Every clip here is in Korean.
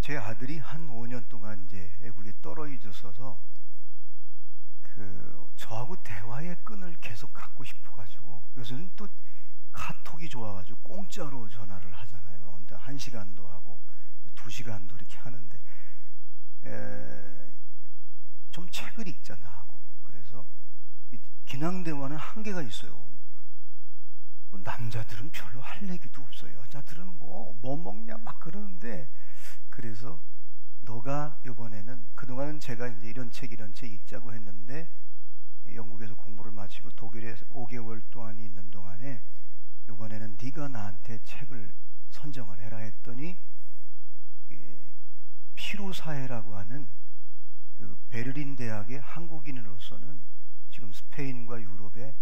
제 아들이 한 5년 동안 이제 외국에 떨어져서 저하고 대화의 끈을 계속 갖고 싶어가지고 요새는 또 카톡이 좋아가지고 공짜로 전화를 하잖아요. 근데 1시간도 하고 2시간도 이렇게 하는데 좀 책을 읽잖아 하고. 그래서 이 기낭 대화는 한계가 있어요. 또 남자들은 별로 할 얘기도 없어요. 여자들은 뭐 먹냐 막 그러는데, 그래서 너가 이번에는, 그동안은 제가 이제 이런 책 읽자고 했는데 영국에서 공부를 마치고 독일에 5개월 동안 있는 동안에 이번에는 네가 나한테 책을 선정을 해라 했더니 피로사회라고 하는 그 베를린 대학의 한국인으로서는 지금 스페인과 유럽의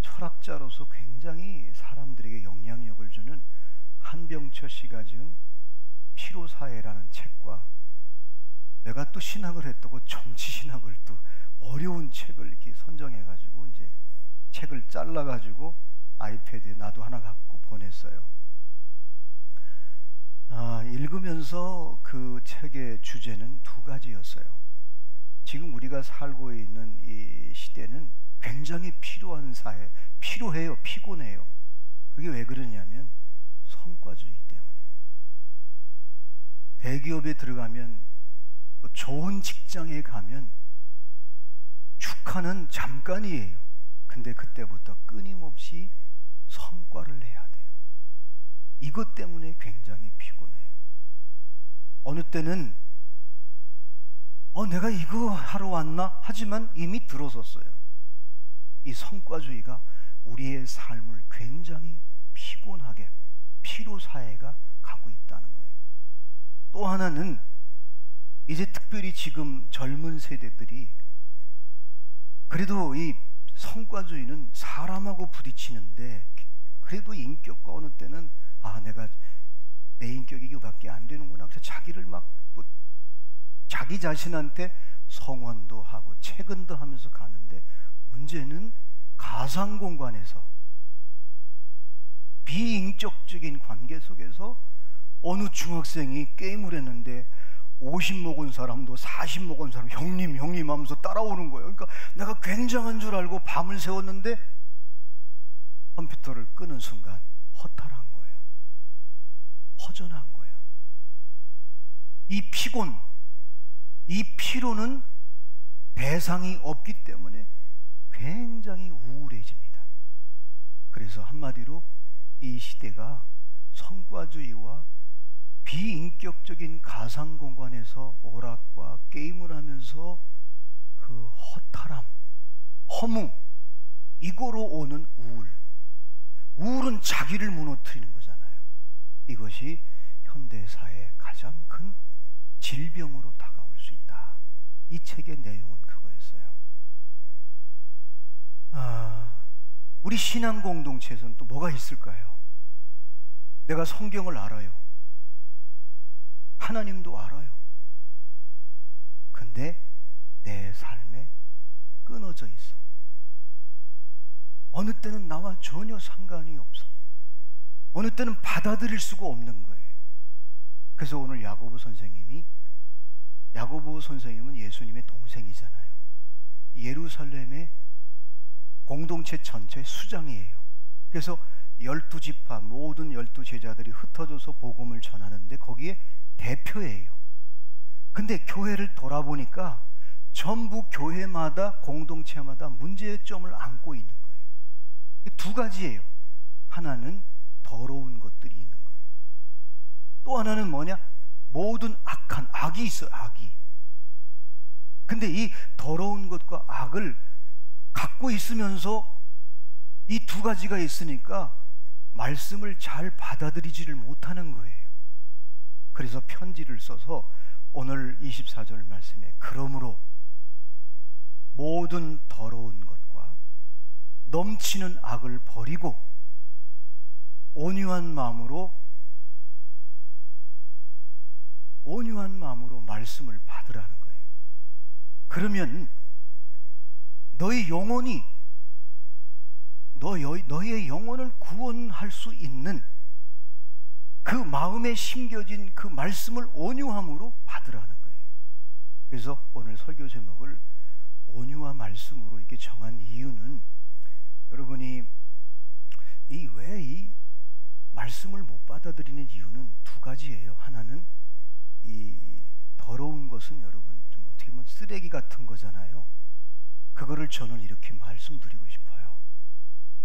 철학자로서 굉장히 사람들에게 영향력을 주는 한병철 씨가 지은 피로사회라는 책과, 내가 또 신학을 했다고 정치 신학을 또 어려운 책을 이렇게 선정해가지고 이제 책을 잘라가지고 아이패드에 나도 하나 갖고 보냈어요. 읽으면서 그 책의 주제는 2가지였어요. 지금 우리가 살고 있는 이 시대는 굉장히 필요한 사회, 필요해요, 피곤해요. 그게 왜 그러냐면 성과주의 때문에. 대기업에 들어가면, 또 좋은 직장에 가면 축하는 잠깐이에요. 근데 그때부터 끊임없이 성과를 내야 돼요. 이것 때문에 굉장히 피곤해요. 어느 때는 내가 이거 하러 왔나? 하지만 이미 들어섰어요. 이 성과주의가 우리의 삶을 굉장히 피곤하게, 피로사회가 가고 있다는 거예요. 또 하나는 이제 특별히 지금 젊은 세대들이, 그래도 이 성과주의는 사람하고 부딪히는데 그래도 인격과 어느 때는 내가 내 인격이 이거밖에 안 되는구나. 그래서 자기를 막 또 자기 자신한테 성원도 하고 채근도 하면서 가는데, 문제는 가상 공간에서 비인격적인 관계 속에서 어느 중학생이 게임을 했는데 50 먹은 사람도 40 먹은 사람 형님 하면서 따라오는 거예요. 그러니까 내가 굉장한 줄 알고 밤을 새웠는데 컴퓨터를 끄는 순간 허탈한 거야. 허전한 거야. 이 피곤, 이 피로는 대상이 없기 때문에 굉장히 우울해집니다. 그래서 한마디로 이 시대가 성과주의와 비인격적인 가상공간에서 오락과 게임을 하면서 그 허탈함, 허무, 이거로 오는 우울. 우울은 자기를 무너뜨리는 거잖아요. 이것이 현대사회의 가장 큰 질병으로 다가올 수 있다. 이 책의 내용은 그거였어요. 우리 신앙 공동체에서는 또 뭐가 있을까요? 내가 성경을 알아요. 하나님도 알아요. 근데 내 삶에 끊어져 있어. 어느 때는 나와 전혀 상관이 없어. 어느 때는 받아들일 수가 없는 거예요. 그래서 오늘 야고보 선생님은 예수님의 동생이잖아요. 예루살렘의 공동체 전체의 수장이에요. 그래서 12지파 모든 12제자들이 흩어져서 복음을 전하는데 거기에 대표예요. 근데 교회를 돌아보니까 전부 교회마다, 공동체마다 문제점을 안고 있는 거예요. 2가지예요. 하나는 더러운 것들이 있는 거예요. 또 하나는 뭐냐? 모든 악이 있어요. 악이. 근데 이 더러운 것과 악을 갖고 있으면서 이 2가지가 있으니까 말씀을 잘 받아들이지를 못하는 거예요. 그래서 편지를 써서 오늘 24절 말씀에, 그러므로 모든 더러운 것과 넘치는 악을 버리고 온유한 마음으로 말씀을 받으라는 거예요. 그러면 너의 영혼을 구원할 수 있는 그 마음에 심겨진 그 말씀을 온유함으로 받으라는 거예요. 그래서 오늘 설교 제목을 온유와 말씀으로 이렇게 정한 이유는, 여러분이 왜 이 말씀을 못 받아들이는 이유는 두 가지예요. 하나는 이 더러운 것은 여러분 좀 어떻게 보면 쓰레기 같은 거잖아요. 그거를 저는 이렇게 말씀드리고 싶어요.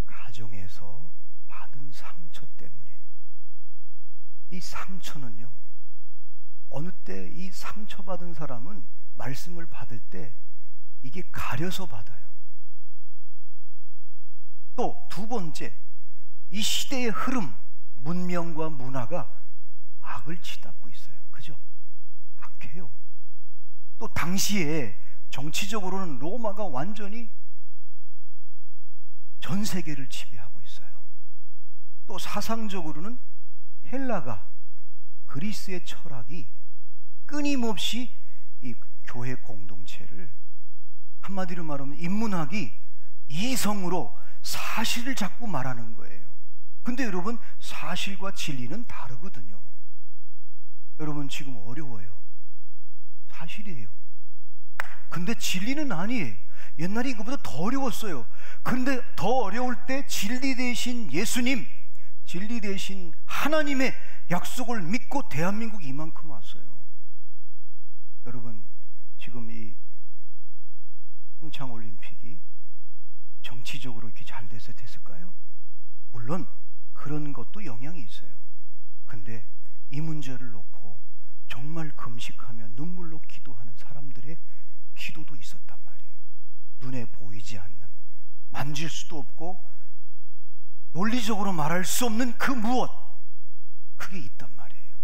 가정에서 받은 상처 때문에. 이 상처는요, 어느 때 이 상처받은 사람은 말씀을 받을 때 이게 가려서 받아요. 또 두 번째, 이 시대의 흐름, 문명과 문화가 악을 치닫고 있어요. 그죠? 악해요. 또 당시에 정치적으로는 로마가 완전히 전 세계를 지배하고 있어요. 또 사상적으로는 헬라가, 그리스의 철학이 끊임없이 이 교회 공동체를, 한마디로 말하면 인문학이 이성으로 사실을 자꾸 말하는 거예요. 근데 여러분, 사실과 진리는 다르거든요. 여러분 지금 어려워요. 사실이에요. 근데 진리는 아니에요. 옛날에 이거보다 더 어려웠어요. 근데 더 어려울 때 진리 대신 예수님, 진리 대신 하나님의 약속을 믿고 대한민국이 이만큼 왔어요. 여러분 지금 이 평창올림픽이 정치적으로 이렇게 잘 돼서 됐을까요? 물론 그런 것도 영향이 있어요. 근데 이 문제를 놓고 정말 금식하며 눈물로 기도하는 사람들의 기도도 있었단 말이에요. 눈에 보이지 않는, 만질 수도 없고 논리적으로 말할 수 없는 그 무엇, 그게 있단 말이에요.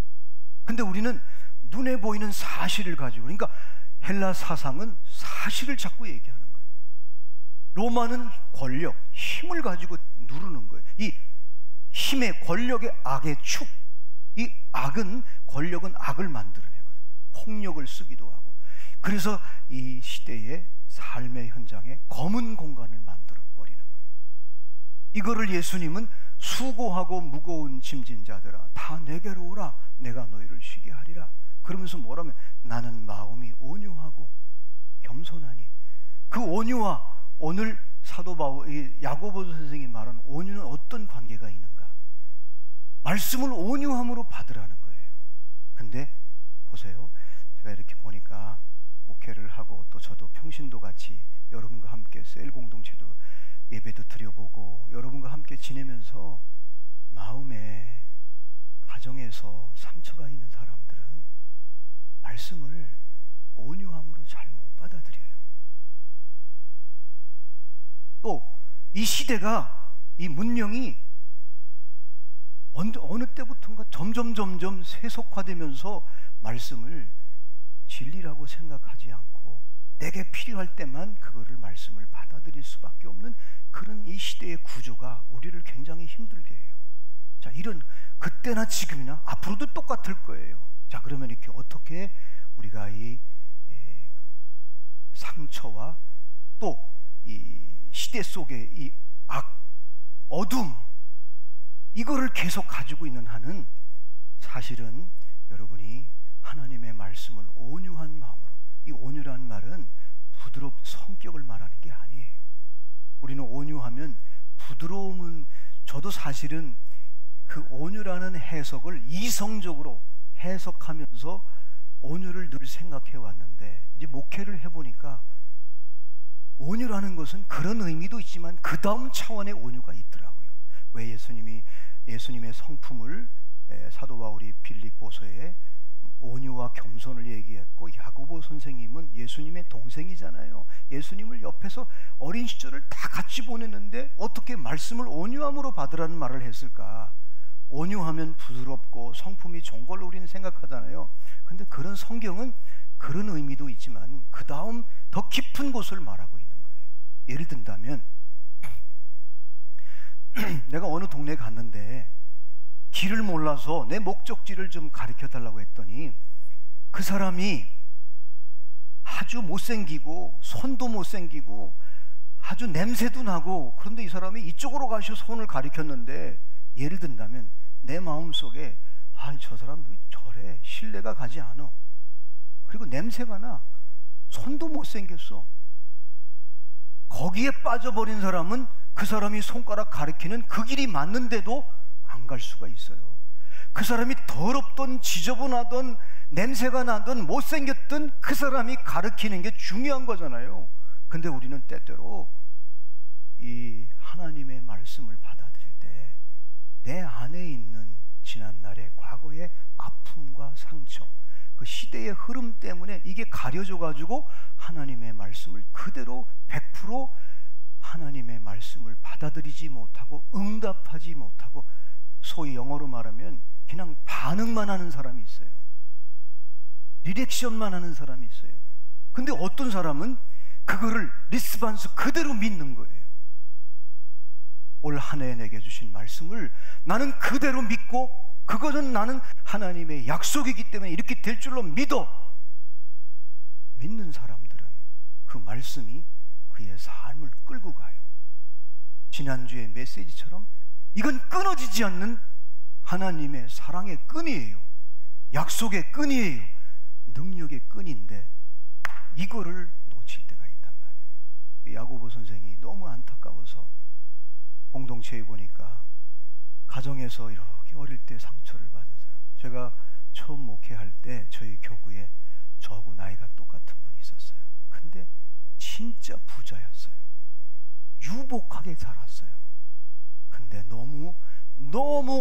근데 우리는 눈에 보이는 사실을 가지고, 그러니까 헬라 사상은 사실을 자꾸 얘기하는 거예요. 로마는 권력, 힘을 가지고 누르는 거예요. 이 힘의, 권력의 악의 축, 이 악은, 권력은 악을 만들어내거든요. 폭력을 쓰기도 하고. 그래서 이 시대의 삶의 현장에 검은 공간을 만들어 버리는 거예요. 이거를 예수님은 수고하고 무거운 짐진 자들아 다 내게로 오라, 내가 너희를 쉬게 하리라. 그러면서 뭐라면, 나는 마음이 온유하고 겸손하니. 그 온유와 오늘 사도 바울, 야고보 선생이 말하는 온유는 어떤 관계가 있는가? 말씀을 온유함으로 받으라는 거예요. 근데 보세요, 제가 이렇게 보니까 목회를 하고 또 저도 평신도 같이 여러분과 함께 셀 공동체도 예배도 드려보고 여러분과 함께 지내면서 마음에, 가정에서 상처가 있는 사람들은 말씀을 온유함으로 잘 못 받아들여요. 또 이 시대가, 이 문명이 어느 때부터인가 점점 세속화되면서 말씀을 진리라고 생각하지 않고 내게 필요할 때만 그거를, 말씀을 받아들일 수밖에 없는 그런 이 시대의 구조가 우리를 굉장히 힘들게 해요. 자, 이런, 그때나 지금이나 앞으로도 똑같을 거예요. 자, 그러면 이렇게 어떻게 우리가 이 상처와 또 이 시대 속의 이 악, 어둠, 이거를 계속 가지고 있는 한은 사실은 여러분이 하나님의 말씀을 온유한 마음으로, 이 온유라는 말은 성격을 말하는 게 아니에요. 우리는 온유하면 부드러움은, 저도 사실은 그 온유라는 해석을 이성적으로 해석하면서 온유를 늘 생각해 왔는데, 이제 목회를 해보니까 온유라는 것은 그런 의미도 있지만 그 다음 차원의 온유가 있더라고요. 왜 예수님의 성품을 사도 바울이 빌립보서에 온유와 겸손을 얘기했고, 야고보 선생님은 예수님의 동생이잖아요. 예수님을 옆에서 어린 시절을 다 같이 보냈는데 어떻게 말씀을 온유함으로 받으라는 말을 했을까? 온유하면 부드럽고 성품이 좋은 걸로 우리는 생각하잖아요. 근데 그런 성경은 그런 의미도 있지만 그 다음 더 깊은 곳을 말하고 있는 거예요. 예를 든다면 내가 어느 동네에 갔는데 길을 몰라서 내 목적지를 좀 가르쳐 달라고 했더니 그 사람이 아주 못생기고 손도 못생기고 아주 냄새도 나고, 그런데 이 사람이 이쪽으로 가셔 손을 가리켰는데, 예를 든다면 내 마음속에 아, 저 사람 왜 저래? 신뢰가 가지 않아. 그리고 냄새가 나. 손도 못생겼어. 거기에 빠져버린 사람은 그 사람이 손가락 가리키는 그 길이 맞는데도 안 갈 수가 있어요. 그 사람이 더럽던 지저분하던 냄새가 나던 못생겼던 그 사람이 가르치는 게 중요한 거잖아요. 근데 우리는 때때로 이 하나님의 말씀을 받아들일 때 내 안에 있는 지난날의 과거의 아픔과 상처, 그 시대의 흐름 때문에 이게 가려져 가지고 하나님의 말씀을 그대로 100% 하나님의 말씀을 받아들이지 못하고 응답하지 못하고, 소위 영어로 말하면 그냥 반응만 하는 사람이 있어요. 리액션만 하는 사람이 있어요. 근데 어떤 사람은 그거를 리스반스 그대로 믿는 거예요. 올 한 해 내게 주신 말씀을 나는 그대로 믿고, 그것은 나는 하나님의 약속이기 때문에 이렇게 될 줄로 믿어. 믿는 사람들은 그 말씀이 그의 삶을 끌고 가요. 지난주의 메시지처럼 이건 끊어지지 않는 하나님의 사랑의 끈이에요. 약속의 끈이에요. 능력의 끈인데 이거를 놓칠 때가 있단 말이에요. 야고보 선생이 너무 안타까워서 공동체에 보니까 가정에서 이렇게 어릴 때 상처를 받은 사람, 제가 처음 목회할 때 저희 교구에 저하고 나이가 똑같은 분이 있었어요. 근데 진짜 부자였어요. 유복하게 자랐어요. 근데 너무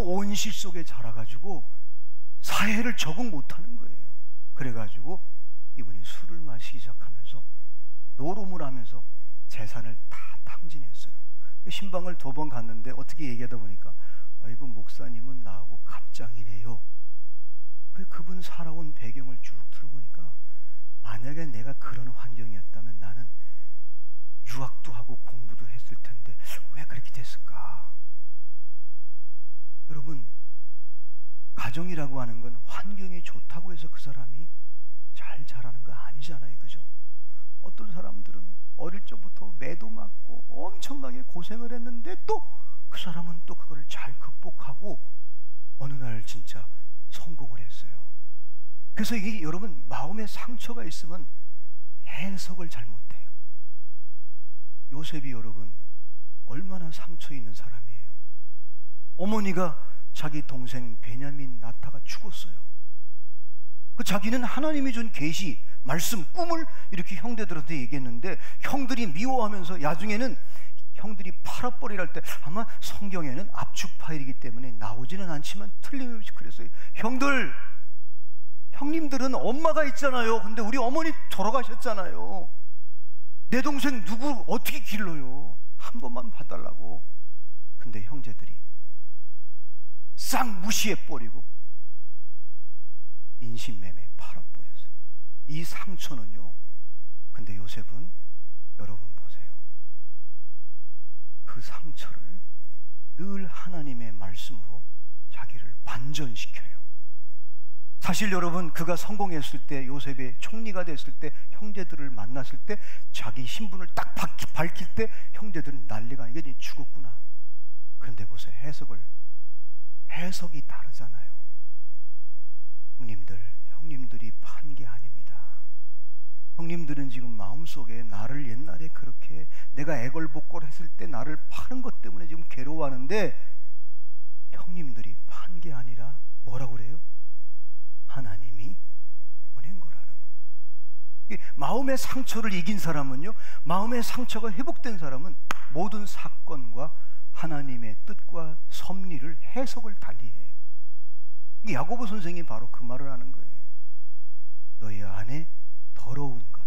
온실 속에 자라가지고 사회를 적응 못하는 거예요. 그래가지고 이분이 술을 마시기 시작하면서 노름을 하면서 재산을 다 탕진했어요. 신방을 2번 갔는데 어떻게 얘기하다 보니까, 아이고 목사님은 나하고 갑장이네요. 그분 살아온 배경을 쭉 들어보니까, 만약에 내가 그런 환경이었다면 나는 유학도 하고 공부도 했을 텐데 왜 그렇게 됐을까? 여러분, 가정이라고 하는 건 환경이 좋다고 해서 그 사람이 잘 자라는 거 아니잖아요. 그죠? 어떤 사람들은 어릴 적부터 매도 맞고 엄청나게 고생을 했는데 또 그 사람은 또 그걸 잘 극복하고 어느 날 진짜 성공을 했어요. 그래서 이게 여러분, 마음에 상처가 있으면 해석을 잘못해요. 요셉이 여러분 얼마나 상처 있는 사람이에요. 어머니가 자기 동생 베냐민 나타가 죽었어요. 그 자기는 하나님이 준 계시, 말씀, 꿈을 이렇게 형제들한테 얘기했는데 형들이 미워하면서 나중에는 형들이 팔아버리랄 때, 아마 성경에는 압축 파일이기 때문에 나오지는 않지만 틀림없이 그랬어요. 형님들은 엄마가 있잖아요. 근데 우리 어머니 돌아가셨잖아요. 내 동생 누구 어떻게 길러요? 한 번만 봐달라고. 근데 형제들이 싹 무시해버리고 인신매매 팔아버렸어요. 이 상처는요, 근데 요셉은 여러분 보세요. 그 상처를 늘 하나님의 말씀으로 자기를 반전시켜요. 사실 여러분, 그가 성공했을 때, 요셉의 총리가 됐을 때, 형제들을 만났을 때, 자기 신분을 딱 밝힐 때 형제들은 난리가, 이게 죽었구나. 그런데 보세요, 해석이 다르잖아요. 형님들이 판 게 아닙니다. 형님들은 지금 마음속에 나를 옛날에 그렇게 내가 애걸복걸 했을 때 나를 파는 것 때문에 지금 괴로워하는데, 형님들이 판 게 아니라 뭐라고 그래요? 하나님이 보낸 거라는 거예요. 마음의 상처를 이긴 사람은요, 마음의 상처가 회복된 사람은 모든 사건과 하나님의 뜻과 섭리를 해석을 달리해요. 야고보 선생이 바로 그 말을 하는 거예요. 너희 안에 더러운 것,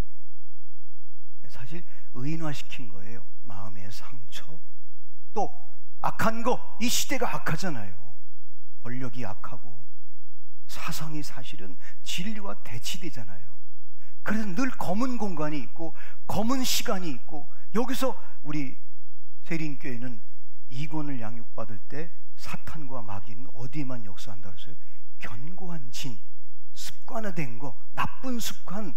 사실 의인화시킨 거예요. 마음의 상처, 또 악한 거. 이 시대가 악하잖아요. 권력이 악하고 사상이 사실은 진리와 대치되잖아요. 그래서 늘 검은 공간이 있고 검은 시간이 있고, 여기서 우리 세린교회는 이권을 양육받을 때 사탄과 마귀는 어디에만 역사한다고 했어요? 견고한 진, 습관화된 거, 나쁜 습관.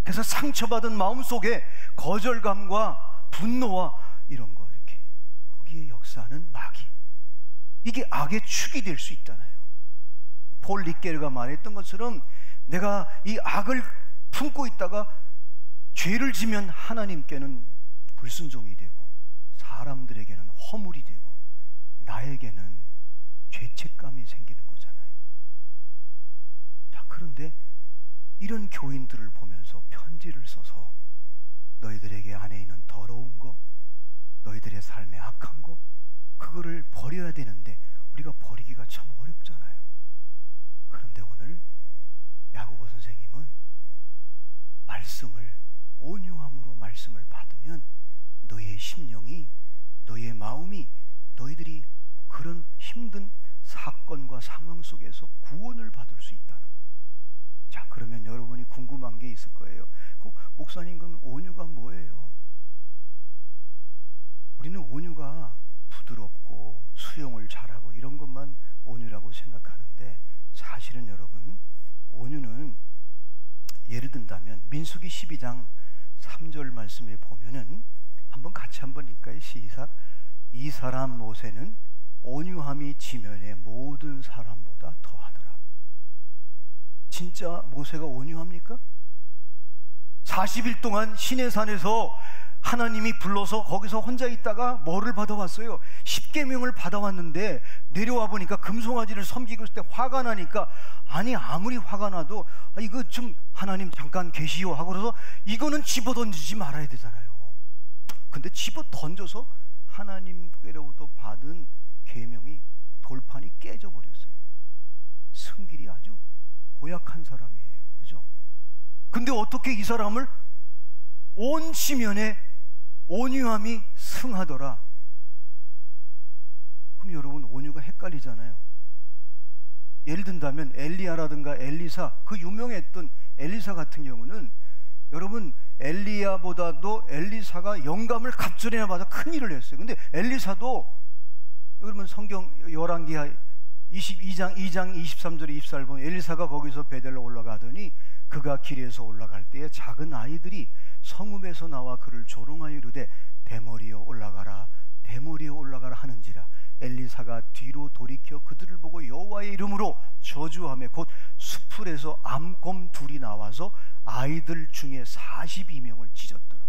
그래서 상처받은 마음속에 거절감과 분노와 이런 거, 이렇게 거기에 역사하는 마귀, 이게 악의 축이 될 수 있잖아요. 폴 리케르가 말했던 것처럼 내가 이 악을 품고 있다가 죄를 지면 하나님께는 불순종이 되고 사람들에게는 허물이 되고 나에게는 죄책감이 생기는 거잖아요. 자, 그런데 이런 교인들을 보면서 편지를 써서 너희들에게 안에 있는 더러운 거, 너희들의 삶에 악한 거, 그거를 버려야 되는데 우리가 버리기가 참 어렵잖아요. 그런데 오늘 야고보 선생님은 말씀을 온유함으로 말씀을 받으면 너의 심령이, 너의 마음이, 너희들이 그런 힘든 사건과 상황 속에서 구원을 받을 수 있다는 거예요. 자, 그러면 여러분이 궁금한 게 있을 거예요. 목사님, 그러면 온유가 뭐예요? 우리는 온유가 부드럽고 수용을 잘하고 이런 것만 온유라고 생각하는데, 사실은 여러분, 온유는 예를 든다면 민수기 12장 3절 말씀에 보면은 같이 한번 읽을까요? 시작. 이 사람 모세는 온유함이 지면의 모든 사람보다 더하더라. 진짜 모세가 온유합니까? 40일 동안 시내산에서 하나님이 불러서 거기서 혼자 있다가 뭐를 받아왔어요? 10계명을 받아왔는데 내려와 보니까 금송아지를 섬기고 있을 때 화가 나니까, 아니 아무리 화가 나도 이거 좀 하나님 잠깐 계시오 하고, 그래서 이거는 집어던지지 말아야 되잖아요. 근데 집어던져서 하나님께로부터 받은 계명이, 돌판이 깨져버렸어요. 승길이 아주 고약한 사람이에요. 그죠? 근데 어떻게 이 사람을 온 지면에 온유함이 승하더라. 그럼 여러분, 온유가 헷갈리잖아요. 예를 든다면 엘리야라든가 엘리사, 그 유명했던 엘리사 같은 경우는, 여러분, 엘리야보다도 엘리사가 영감을 갑절이나 받아 큰 일을 했어요. 근데 엘리사도, 여러분 성경 열왕기하 22장 23절에 24절 보면 엘리사가 거기서 베델로 올라가더니 그가 길에서 올라갈 때에 작은 아이들이 성읍에서 나와 그를 조롱하여 이르되 대머리여 올라가라, 대머리여 올라가라 하는지라. 엘리사가 뒤로 돌이켜 그들을 보고 여호와의 이름으로 저주하며 곧 수풀에서 암곰 둘이 나와서 아이들 중에 42명을 찢었더라.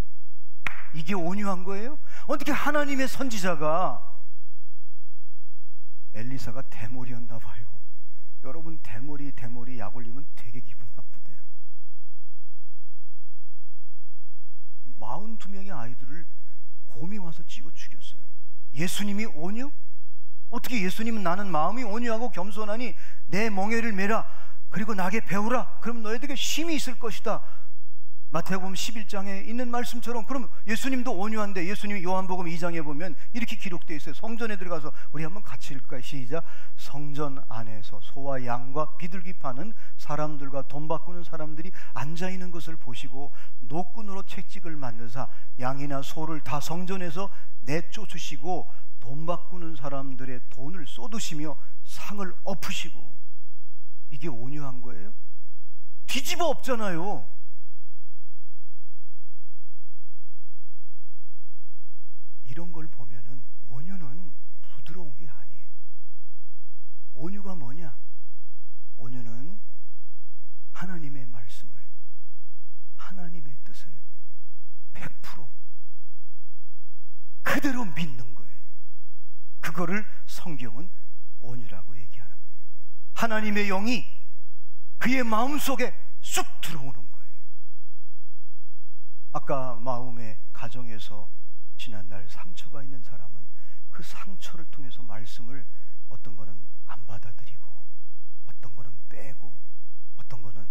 이게 온유한 거예요? 어떻게 하나님의 선지자가, 엘리사가 대머리였나 봐요. 여러분, 대머리 약 올리면 되게 기분 나쁘대요. 42명의 아이들을 곰이 와서 찌고 죽였어요. 예수님이 온유? 어떻게 예수님은 나는 마음이 온유하고 겸손하니 내 멍에를 메라, 그리고 나게 배우라, 그럼 너희들에게 쉼이 있을 것이다. 마태복음 11장에 있는 말씀처럼, 그럼 예수님도 온유한데, 예수님이 요한복음 2장에 보면 이렇게 기록되어 있어요. 성전에 들어가서, 우리 한번 같이 읽을까요? 시작. 성전 안에서 소와 양과 비둘기 파는 사람들과 돈 바꾸는 사람들이 앉아있는 것을 보시고 노끈으로 채찍을 만드사 양이나 소를 다 성전에서 내쫓으시고 돈 바꾸는 사람들의 돈을 쏟으시며 상을 엎으시고. 이게 온유한 거예요? 뒤집어 엎잖아요. 이런 걸 보면은 온유는 부드러운 게 아니에요. 온유가 뭐냐? 온유는 하나님의 말씀을, 하나님의 뜻을 100% 그대로 믿는 거예요. 그거를 성경은 온유라고 얘기하는 거예요. 하나님의 영이 그의 마음속에 쑥 들어오는 거예요. 아까 마음의 가정에서 지난날 상처가 있는 사람은 그 상처를 통해서 말씀을, 어떤 거는 안 받아들이고 어떤 거는 빼고 어떤 거는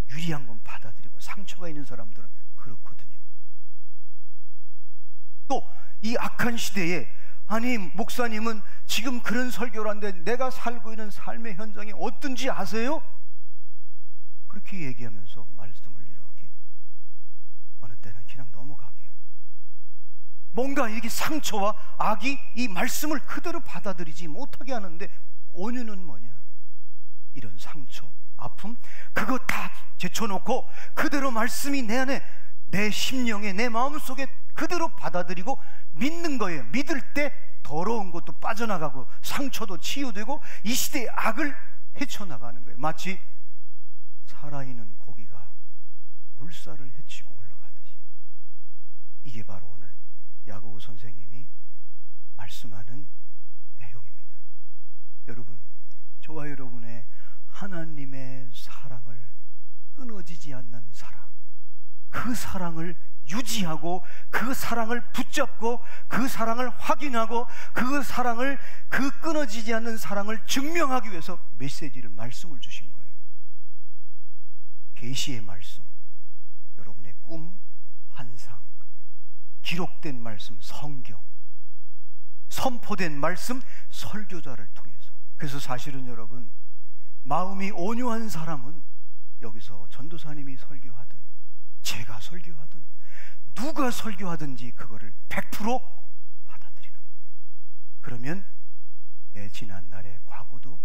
유리한 건 받아들이고, 상처가 있는 사람들은 그렇거든요. 또 이 악한 시대에, 아니 목사님은 지금 그런 설교를 하는데 내가 살고 있는 삶의 현장이 어떤지 아세요? 그렇게 얘기하면서 말씀을 이렇게 어느 때는 그냥 넘어가게 하고, 뭔가 이렇게 상처와 악이 이 말씀을 그대로 받아들이지 못하게 하는데, 온유는 뭐냐? 이런 상처, 아픔, 그거 다 제쳐놓고 그대로 말씀이 내 안에, 내 심령에, 내 마음속에 그대로 받아들이고 믿는 거예요. 믿을 때 더러운 것도 빠져나가고 상처도 치유되고 이 시대의 악을 헤쳐나가는 거예요. 마치 살아있는 고기가 물살을 헤치고 올라가듯이. 이게 바로 오늘 야고보 선생님이 말씀하는 내용입니다. 여러분, 저와 여러분의 하나님의 사랑을, 끊어지지 않는 사랑, 그 사랑을 유지하고 그 사랑을 붙잡고 그 사랑을 확인하고 그 사랑을, 그 끊어지지 않는 사랑을 증명하기 위해서 메시지를, 말씀을 주신 거예요. 계시의 말씀, 여러분의 꿈, 환상, 기록된 말씀, 성경, 선포된 말씀, 설교자를 통해서. 그래서 사실은 여러분, 마음이 온유한 사람은 여기서 전도사님이 설교하든 제가 설교하든 누가 설교하든지 그거를 100% 받아들이는 거예요. 그러면 내 지난날의 과거도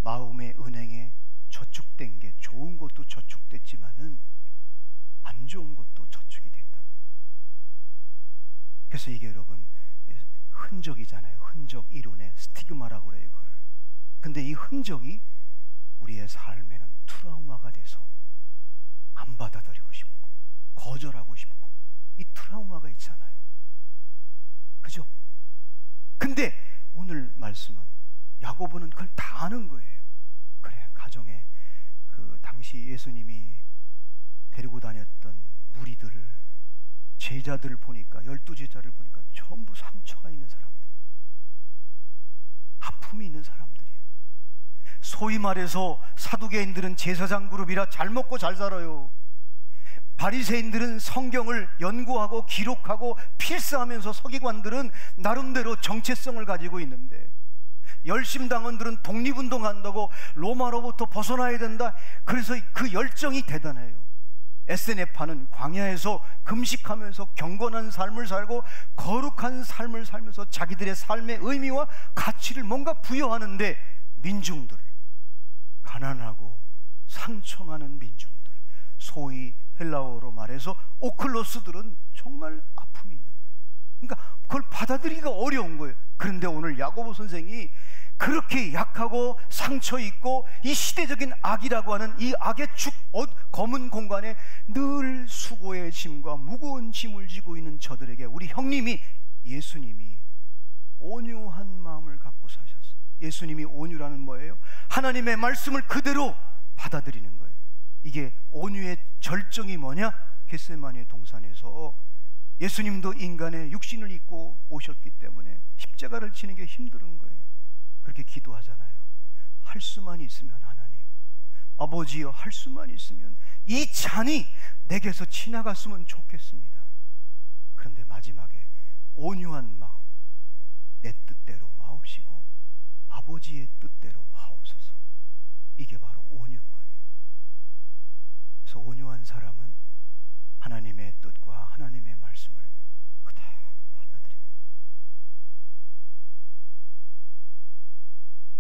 마음의 은행에 저축된 게, 좋은 것도 저축됐지만은 안 좋은 것도 저축이 됐단 말이에요. 그래서 이게 여러분 흔적이잖아요. 흔적 이론의 스티그마라고 그래요, 그거를. 근데 이 흔적이 우리의 삶에는 트라우마가 돼서 안 받아들이고 싶고 거절하고 싶고, 이 트라우마가 있잖아요. 그죠? 근데 오늘 말씀은 야고보는 그걸 다 아는 거예요. 그래, 가정에 그 당시 예수님이 데리고 다녔던 무리들을, 제자들을 보니까, 12제자를 보니까 전부 상처가 있는 사람들이야. 아픔이 있는 사람들이야. 소위 말해서 사두개인들은 제사장 그룹이라 잘 먹고 잘 살아요. 바리새인들은 성경을 연구하고 기록하고 필사하면서, 서기관들은 나름대로 정체성을 가지고 있는데, 열심당원들은 독립운동한다고 로마로부터 벗어나야 된다. 그래서 그 열정이 대단해요. 에스네파는 광야에서 금식하면서 경건한 삶을 살고 거룩한 삶을 살면서 자기들의 삶의 의미와 가치를 뭔가 부여하는데, 민중들, 가난하고 상처 많은 민중들, 소위 헬라어로 말해서 오클로스들은 정말 아픔이 있는 거예요. 그러니까 그걸 받아들이기가 어려운 거예요. 그런데 오늘 야고보 선생이 그렇게 약하고 상처 있고 이 시대적인 악이라고 하는 이 악의 검은 공간에 늘 수고의 짐과 무거운 짐을 지고 있는 저들에게 우리 형님이, 예수님이 온유한 마음을 갖고 사셨어. 예수님이 온유라는 뭐예요? 하나님의 말씀을 그대로 받아들이는 거예요. 이게 온유의 절정이 뭐냐? 겟세마네 동산에서 예수님도 인간의 육신을 입고 오셨기 때문에 십자가를 지는 게 힘든 거예요. 그렇게 기도하잖아요. 할 수만 있으면 하나님, 아버지여, 할 수만 있으면 이 잔이 내게서 지나갔으면 좋겠습니다. 그런데 마지막에 온유한 마음, 내 뜻대로 마옵시고 아버지의 뜻대로 하옵소서. 이게 바로 온유인 거예요. 그래서 온유한 사람은 하나님의 뜻과 하나님의 말씀을 그대로 받아들이는 거예요.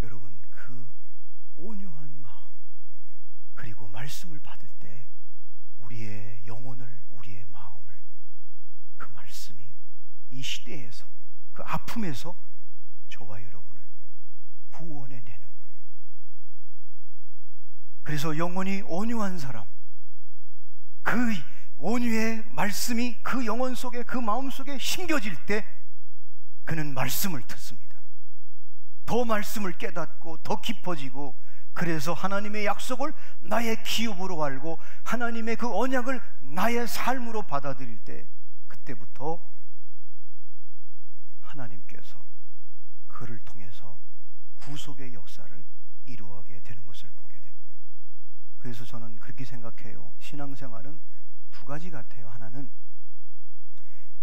여러분, 그 온유한 마음, 그리고 말씀을 받을 때 우리의 영혼을, 우리의 마음을, 그 말씀이 이 시대에서, 그 아픔에서 저와 여러분을 구원해내는 거예요. 그래서 영혼이 온유한 사람, 그 온유의 말씀이 그 영혼 속에, 그 마음 속에 심겨질 때 그는 말씀을 듣습니다. 더 말씀을 깨닫고 더 깊어지고, 그래서 하나님의 약속을 나의 기업으로 알고 하나님의 그 언약을 나의 삶으로 받아들일 때, 그때부터 하나님께서 그를 통해서 구속의 역사를 이루어가게 되는 것을 보게 됩니다. 그래서 저는 그렇게 생각해요. 신앙생활은 두 가지 같아요. 하나는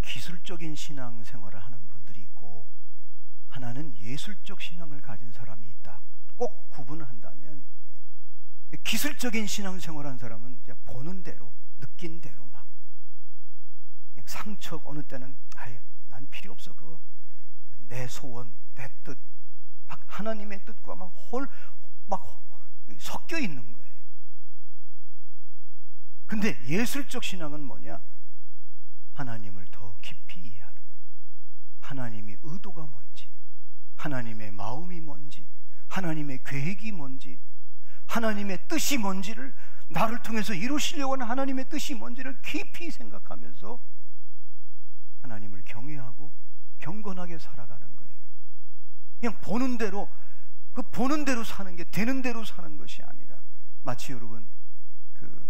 기술적인 신앙생활을 하는 분들이 있고, 하나는 예술적 신앙을 가진 사람이 있다. 꼭 구분을 한다면, 기술적인 신앙생활을 하는 사람은 그냥 보는 대로, 느낀 대로 막 그냥 상처, 어느 때는 아예 난 필요 없어, 그거 내 소원, 내 뜻, 막 하나님의 뜻과 막 섞여 있는 거예요. 근데 예술적 신앙은 뭐냐? 하나님을 더 깊이 이해하는 거예요. 하나님의 의도가 뭔지, 하나님의 마음이 뭔지, 하나님의 계획이 뭔지, 하나님의 뜻이 뭔지를, 나를 통해서 이루시려고 하는 하나님의 뜻이 뭔지를 깊이 생각하면서 하나님을 경외하고 경건하게 살아가는 거예요. 그냥 보는 대로, 그 보는 대로 사는 게, 되는 대로 사는 것이 아니라, 마치 여러분 그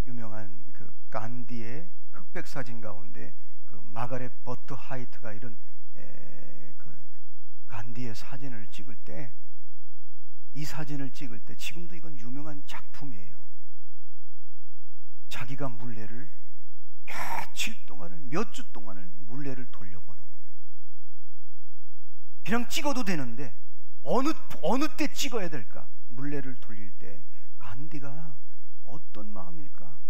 유명한 그 간디의 흑백 사진 가운데 그 마가렛 버트 하이트가 이런 그 간디의 사진을 찍을 때, 이 사진을 찍을 때, 지금도 이건 유명한 작품이에요. 자기가 물레를 며칠 동안을, 몇 주 동안을 물레를 돌려보는 거예요. 그냥 찍어도 되는데 어느 때 찍어야 될까? 물레를 돌릴 때 간디가 어떤 마음일까?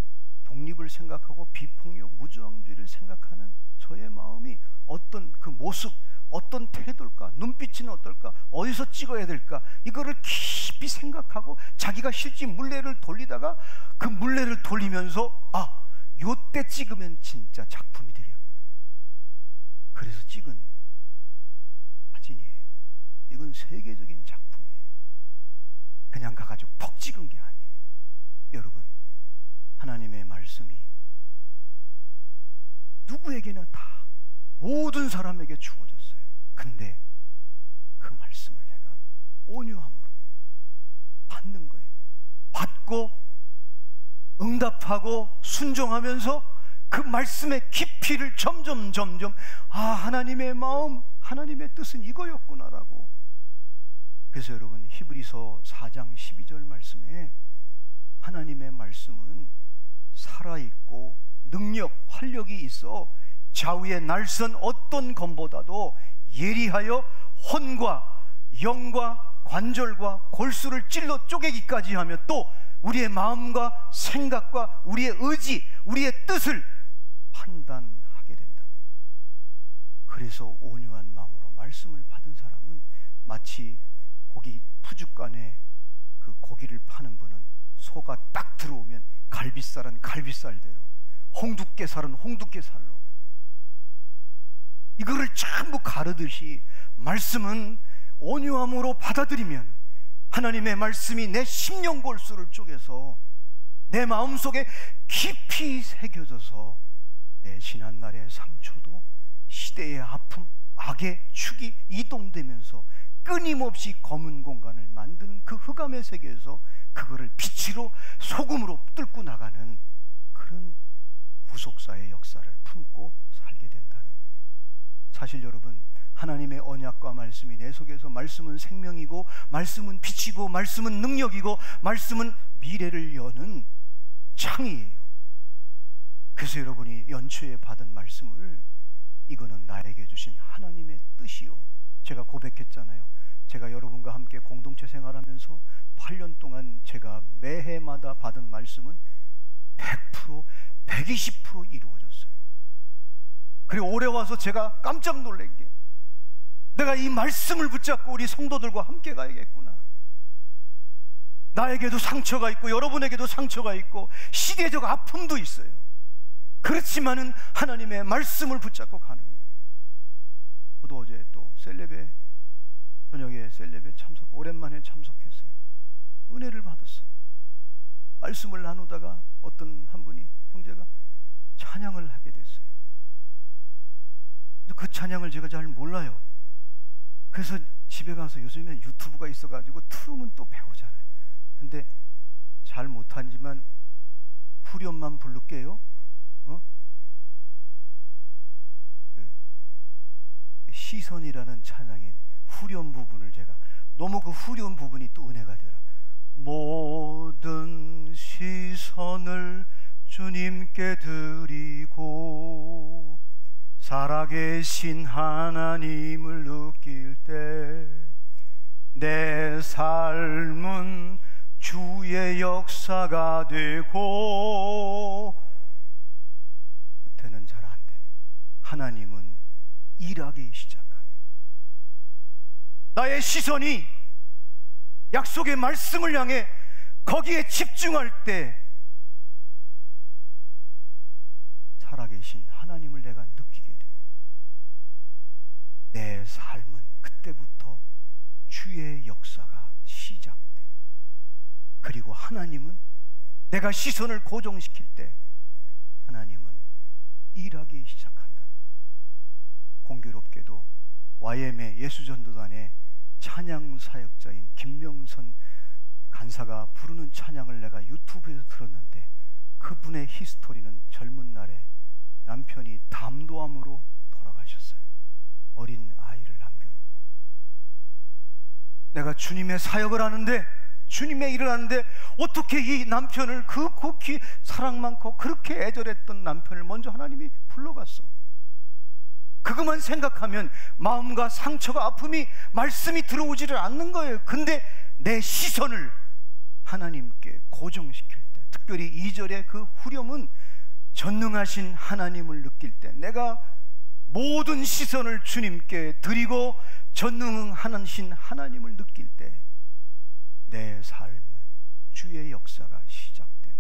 독립을 생각하고 비폭력, 무저항주의를 생각하는 저의 마음이 어떤 그 모습, 어떤 태도일까? 눈빛은 어떨까? 어디서 찍어야 될까? 이거를 깊이 생각하고 자기가 실제 물레를 돌리다가 그 물레를 돌리면서, 아, 요때 찍으면 진짜 작품이 되겠구나. 그래서 찍은 사진이에요. 이건 세계적인 작품이에요. 그냥 가가지고 퍽 찍은 게 아니에요. 여러분, 하나님의 말씀이 누구에게나 다, 모든 사람에게 주어졌어요. 근데 그 말씀을 내가 온유함으로 받는 거예요. 받고 응답하고 순종하면서 그 말씀의 깊이를 점점 하나님의 마음, 하나님의 뜻은 이거였구나라고. 그래서 여러분, 히브리서 4장 12절 말씀에 하나님의 말씀은 살아있고 능력, 활력이 있어 좌우의 날선 어떤 검보다도 예리하여 혼과 영과 관절과 골수를 찔러 쪼개기까지 하며, 또 우리의 마음과 생각과 우리의 의지, 우리의 뜻을 판단하게 된다는 거예요. 그래서 온유한 마음으로 말씀을 받은 사람은 마치 고기 푸죽간에 그 고기를 파는 분은 소가 딱 들어오면 갈비살은 갈비살대로, 홍두깨살은 홍두깨살로, 이거를 전부 가르듯이 말씀은 온유함으로 받아들이면 하나님의 말씀이 내 심령골수를 쪼개서 내 마음속에 깊이 새겨져서 내 지난날의 상처도, 시대의 아픔, 악의 축이 이동되면서 끊임없이 검은 공간을 만드는 그 흑암의 세계에서 그거를 빛으로, 소금으로 뚫고 나가는 그런 구속사의 역사를 품고 살게 된다는 거예요. 사실 여러분, 하나님의 언약과 말씀이 내 속에서, 말씀은 생명이고, 말씀은 빛이고, 말씀은 능력이고, 말씀은 미래를 여는 창이에요. 그래서 여러분이 연초에 받은 말씀을, 이거는 나에게 주신 하나님의 뜻이요, 제가 고백했잖아요. 제가 여러분과 함께 공동체 생활하면서 8년 동안 제가 매해마다 받은 말씀은 100%, 120% 이루어졌어요. 그리고 올해 와서 제가 깜짝 놀란 게, 내가 이 말씀을 붙잡고 우리 성도들과 함께 가야겠구나. 나에게도 상처가 있고 여러분에게도 상처가 있고 시대적 아픔도 있어요. 그렇지만은 하나님의 말씀을 붙잡고 가는 거예요. 저도 어제 또 저녁에 셀레브에 오랜만에 참석했어요. 은혜를 받았어요. 말씀을 나누다가 어떤 한 분이, 형제가 찬양을 하게 됐어요. 그 찬양을 제가 잘 몰라요. 그래서 집에 가서, 요즘엔 유튜브가 있어가지고 틀으면 또 배우잖아요. 근데 잘 못하지만 후렴만 부를게요. 시선이라는 찬양의 후렴 부분을, 제가 너무 그 후렴 부분이 또 은혜가 되더라. 모든 시선을 주님께 드리고 살아계신 하나님을 느낄 때 내 삶은 주의 역사가 되고, 그때는 잘 안 되네. 하나님은 일하기 시작하네. 나의 시선이 약속의 말씀을 향해 거기에 집중할 때 살아계신 하나님을 내가 느끼게 되고, 내 삶은 그때부터 주의 역사가 그리고 하나님은 내가 시선을 고정시킬 때 하나님은 일하기 시작한다는 거예요. 공교롭게도 YM의 예수전도단의 찬양 사역자인 김명선 간사가 부르는 찬양을 내가 유튜브에서 들었는데, 그분의 히스토리는 젊은 날에 남편이 담도암으로 돌아가셨어요. 어린 아이를 남겨놓고. 내가 주님의 사역을 하는데, 주님의 일을 하는데 어떻게 이 남편을, 그 극히 사랑 많고 그렇게 애절했던 남편을 먼저 하나님이 불러갔어. 그것만 생각하면 마음과 상처가, 아픔이, 말씀이 들어오지를 않는 거예요. 근데 내 시선을 하나님께 고정시킬 때, 특별히 2절의 그 후렴은 전능하신 하나님을 느낄 때, 내가 모든 시선을 주님께 드리고 전능하신 하나님을 느낄 때 내 삶은 주의 역사가 시작되고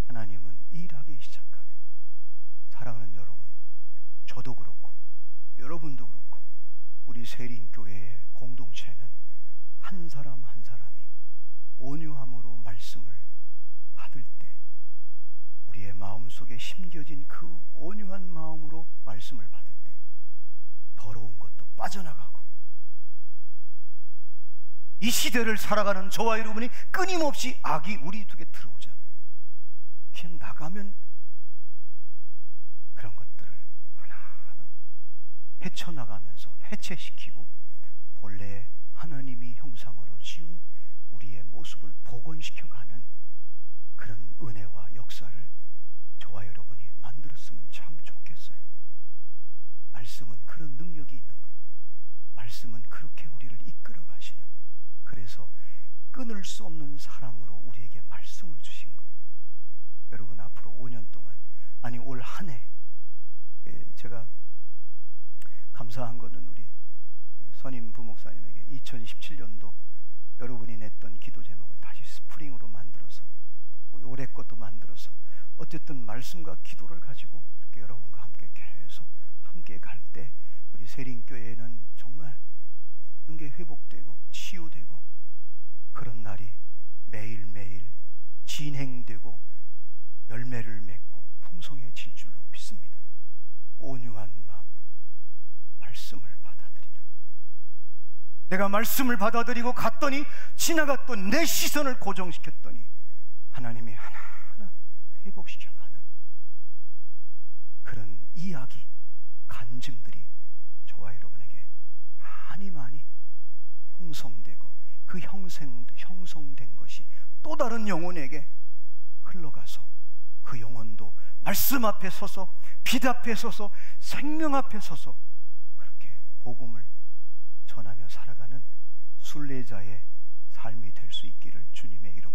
하나님은 일하기 시작하네. 사랑하는 여러분, 저도 그렇고 여러분도 그렇고 우리 세린교회의 공동체는 한 사람 한 사람이 온유함으로 말씀을 받을 때, 우리의 마음속에 심겨진 그 온유한 마음으로 말씀을 받을 때 더러운 것도 빠져나가고, 이 시대를 살아가는 저와 여러분이 끊임없이 악이 우리 속에 들어오잖아요. 그냥 나가면 그런 것들을 하나하나 헤쳐나가면서 해체시키고 본래 하나님이 형상으로 지은 우리의 모습을 복원시켜가는 그런 은혜와 역사를 저와 여러분이 만들었으면 참 좋겠어요. 말씀은 그런 능력이 있는 거예요. 말씀은 그렇게 우리를 이끌어 가시는 거예요. 그래서 끊을 수 없는 사랑으로 우리에게 말씀을 주신 거예요. 여러분, 앞으로 5년 동안, 아니 올 한 해, 제가 감사한 거는 우리 선임 부목사님에게 2017년도 여러분이 냈던 기도 제목을 다시 스프링으로 만들어서, 올해 것도 만들어서, 어쨌든 말씀과 기도를 가지고 이렇게 여러분과 함께 계속 함께 갈 때 우리 세린교회는 정말 모든 게 회복되고 치유되고 그런 날이 매일매일 진행되고 열매를 맺고 풍성해질 줄로 믿습니다. 온유한 마음으로 말씀을 받아들이는, 내가 말씀을 받아들이고 갔더니, 지나갔더니 내 시선을 고정시켰더니 하나님이 하나하나 회복시켜가는 그런 이야기, 간증들이 저와 여러분에게 많이 형성되고, 그 형성된 것이 또 다른 영혼에게 흘러가서 그 영혼도 말씀 앞에 서서, 빛 앞에 서서, 생명 앞에 서서 그렇게 복음을 전하며 살아가는 순례자의 삶이 될 수 있기를 주님의 이름으로